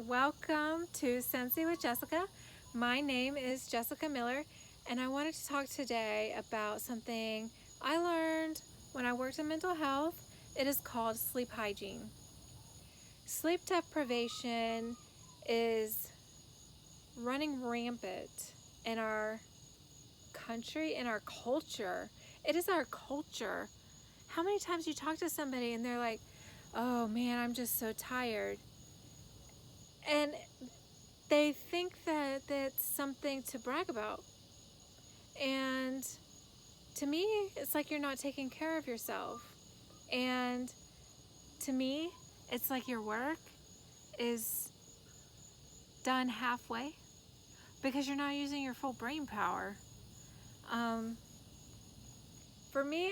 Welcome to Scentsy with Jessica. My name is Jessica Miller, and I wanted to talk today about something I learned when I worked in mental health. It is called sleep hygiene. Sleep deprivation is running rampant in our country, in our culture. It is our culture. How many times you talk to somebody and they're like, oh man, I'm just so tired. And they think that that's something to brag about. And to me, it's like you're not taking care of yourself. And to me, it's like your work is done halfway because you're not using your full brain power. For me,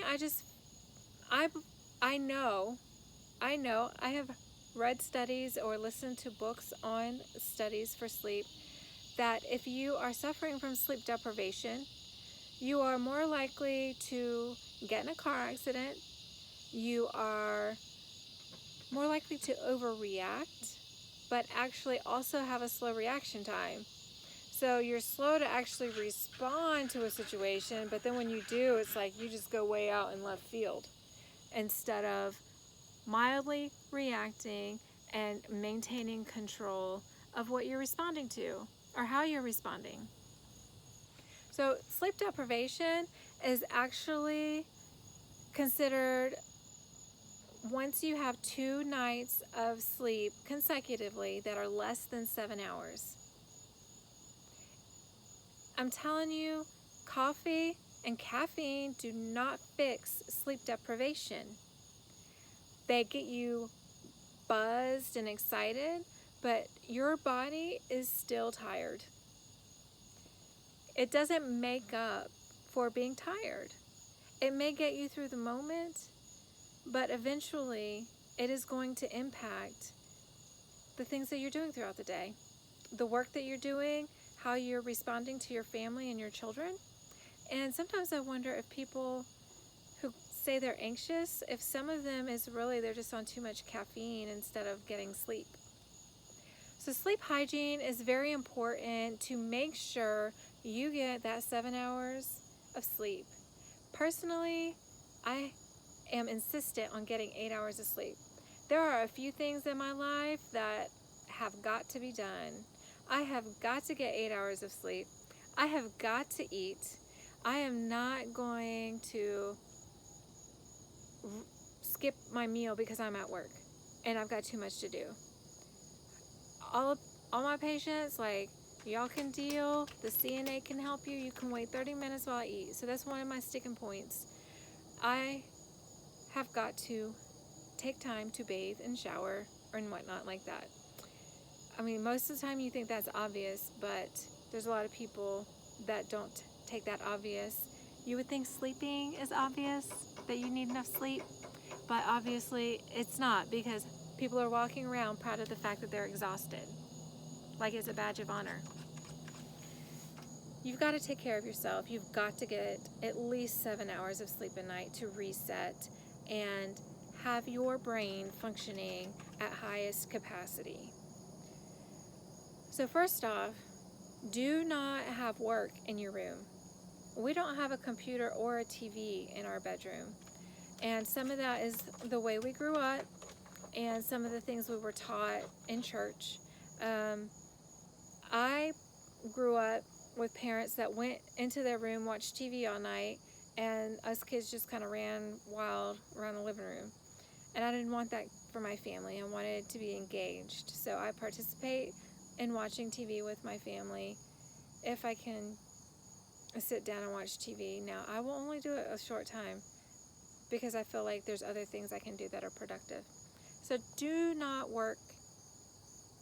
I know, I have read studies or listened to books on studies for sleep that if you are suffering from sleep deprivation, you are more likely to get in a car accident. You are more likely to overreact, but actually also have a slow reaction time. So you're slow to actually respond to a situation, but then when you do, it's like you just go way out in left field instead of mildly reacting and maintaining control of what you're responding to or how you're responding. So sleep deprivation is actually considered once you have 2 nights of sleep consecutively that are less than 7 hours. I'm telling you, coffee and caffeine do not fix sleep deprivation. They get you buzzed and excited, but your body is still tired. It doesn't make up for being tired. It may get you through the moment, but eventually it is going to impact the things that you're doing throughout the day, the work that you're doing, how you're responding to your family and your children. And sometimes I wonder if people who say they're anxious, if some of them is really they're just on too much caffeine instead of getting sleep. So sleep hygiene is very important to make sure you get that 7 hours of sleep. Personally, I am insistent on getting 8 hours of sleep. There are a few things in my life that have got to be done. I have got to get 8 hours of sleep. I have got to eat. I am not going to skip my meal because I'm at work and I've got too much to do. All my patients, like, y'all can deal. The CNA can help you. You can wait 30 minutes while I eat. So that's one of my sticking points. I have got to take time to bathe and shower and whatnot like that. I mean, most of the time you think that's obvious, but there's a lot of people that don't take that obvious. You would think sleeping is obvious, that you need enough sleep, but obviously it's not, because people are walking around proud of the fact that they're exhausted, like it's a badge of honor. You've got to take care of yourself. You've got to get at least 7 hours of sleep a night to reset and have your brain functioning at highest capacity. So first off, do not have work in your room. We don't have a computer or a TV in our bedroom. And some of that is the way we grew up and some of the things we were taught in church. I grew up with parents that went into their room, watched TV all night, and us kids just kind of ran wild around the living room. And I didn't want that for my family. I wanted to be engaged. So I participate in watching TV with my family if I can sit down and watch TV. Now, I will only do it a short time because I feel like there's other things I can do that are productive. So do not work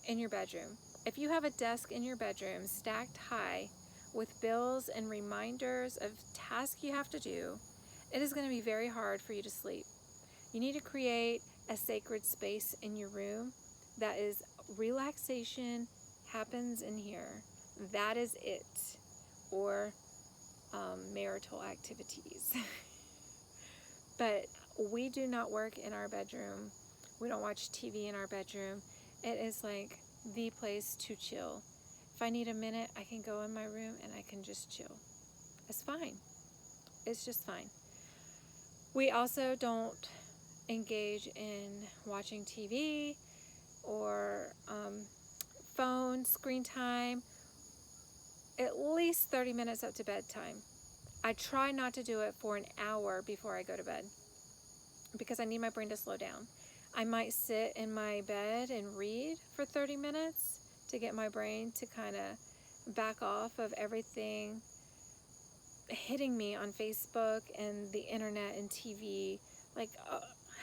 in your bedroom. If you have a desk in your bedroom stacked high with bills and reminders of tasks you have to do, it is going to be very hard for you to sleep. You need to create a sacred space in your room that is relaxation happens in here. That is it. Or marital activities. But we do not work in our bedroom. We don't watch TV in our bedroom. It is like the place to chill. If I need a minute, I can go in my room and I can just chill. It's fine. It's just fine. We also don't engage in watching TV or phone screen time at least 30 minutes up to bedtime. I try not to do it for an hour before I go to bed because I need my brain to slow down. I might sit in my bed and read for 30 minutes to get my brain to kind of back off of everything hitting me on Facebook and the internet and TV. Like,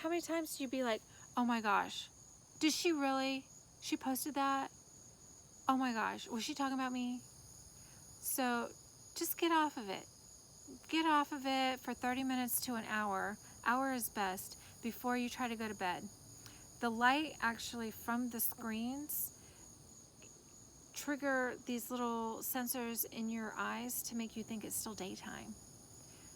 how many times do you be like, oh my gosh, did she really? She posted that? Oh my gosh, was she talking about me? So just get off of it. Get off of it for 30 minutes to an hour. Hour is best before you try to go to bed. The light actually from the screens trigger these little sensors in your eyes to make you think it's still daytime.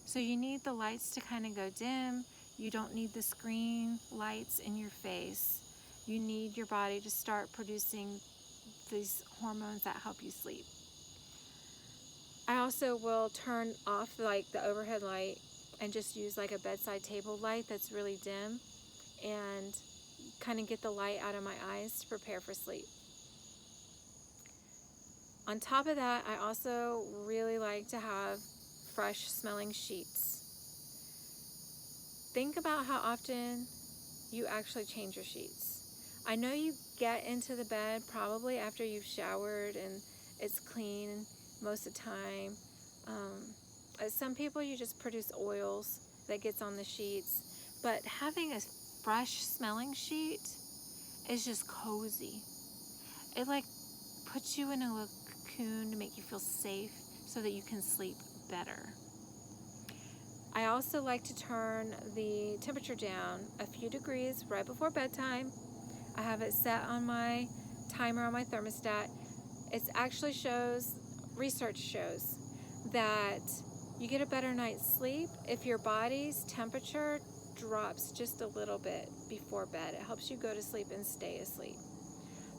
So you need the lights to kind of go dim. You don't need the screen lights in your face. You need your body to start producing these hormones that help you sleep. I also will turn off like the overhead light and just use like a bedside table light that's really dim and kind of get the light out of my eyes to prepare for sleep. On top of that, I also really like to have fresh smelling sheets. Think about how often you actually change your sheets. I know you get into the bed probably after you've showered and it's clean most of the time. Some people, you just produce oils that gets on the sheets, but having a fresh smelling sheet is just cozy. It like puts you in a cocoon to make you feel safe so that you can sleep better. I also like to turn the temperature down a few degrees right before bedtime. I have it set on my timer on my thermostat. It actually shows, research shows, that you get a better night's sleep if your body's temperature drops just a little bit before bed. It helps you go to sleep and stay asleep.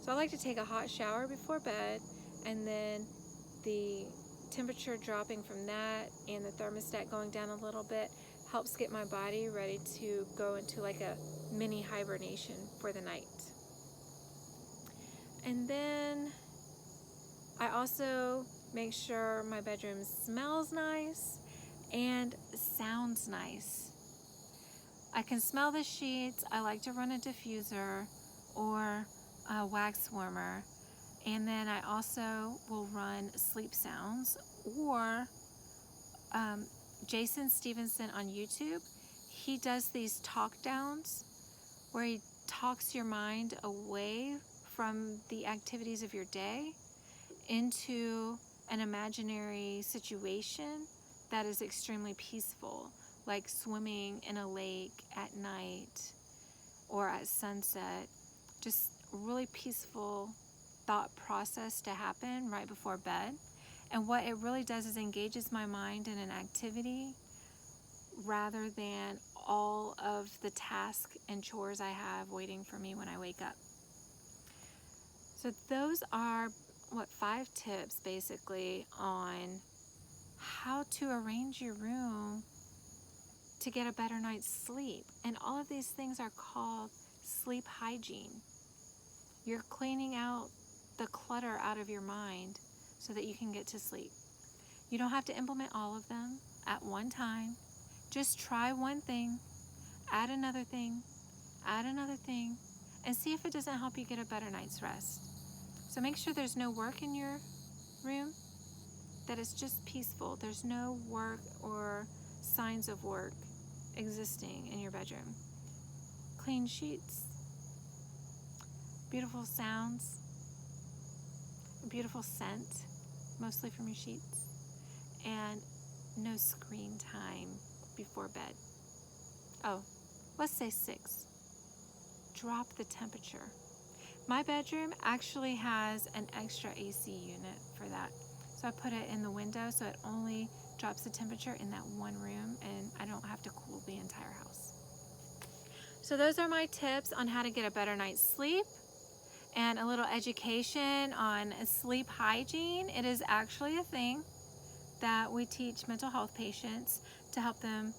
So I like to take a hot shower before bed, and then the temperature dropping from that and the thermostat going down a little bit helps get my body ready to go into like a mini hibernation for the night. And then I also make sure my bedroom smells nice and sounds nice. I can smell the sheets. I like to run a diffuser or a wax warmer. And then I also will run sleep sounds, or Jason Stevenson on YouTube. He does these talk downs where he talks your mind away from the activities of your day into an imaginary situation that is extremely peaceful, like swimming in a lake at night or at sunset. Just really peaceful thought process to happen right before bed. And what it really does is engages my mind in an activity rather than all of the tasks and chores I have waiting for me when I wake up. So those are 5 tips basically on how to arrange your room to get a better night's sleep. And all of these things are called sleep hygiene. You're cleaning out the clutter out of your mind so that you can get to sleep. You don't have to implement all of them at one time. Just try one thing, add another thing, and see if it doesn't help you get a better night's rest. So make sure there's no work in your room, that it's just peaceful. There's no work or signs of work existing in your bedroom. Clean sheets, beautiful sounds, a beautiful scent, mostly from your sheets, and no screen time before bed. Oh, let's say 6. Drop the temperature. My bedroom actually has an extra AC unit for that. So I put it in the window so it only drops the temperature in that one room and I don't have to cool the entire house. So those are my tips on how to get a better night's sleep and a little education on sleep hygiene. It is actually a thing that we teach mental health patients to help them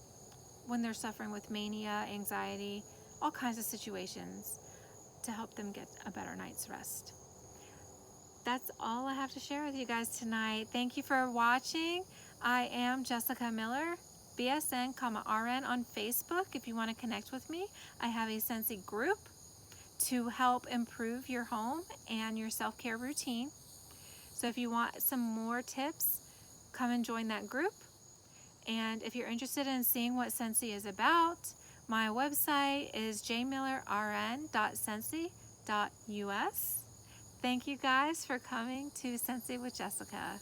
when they're suffering with mania, anxiety, all kinds of situations, to help them get a better night's rest. That's all I have to share with you guys tonight. Thank you for watching. I am Jessica Miller, BSN, RN on Facebook. If you want to connect with me, I have a Scentsy group to help improve your home and your self-care routine. So if you want some more tips, come and join that group. And if you're interested in seeing what Scentsy is about, my website is jmillerrn.scentsy.us. Thank you guys for coming to Scentsy with Jessica.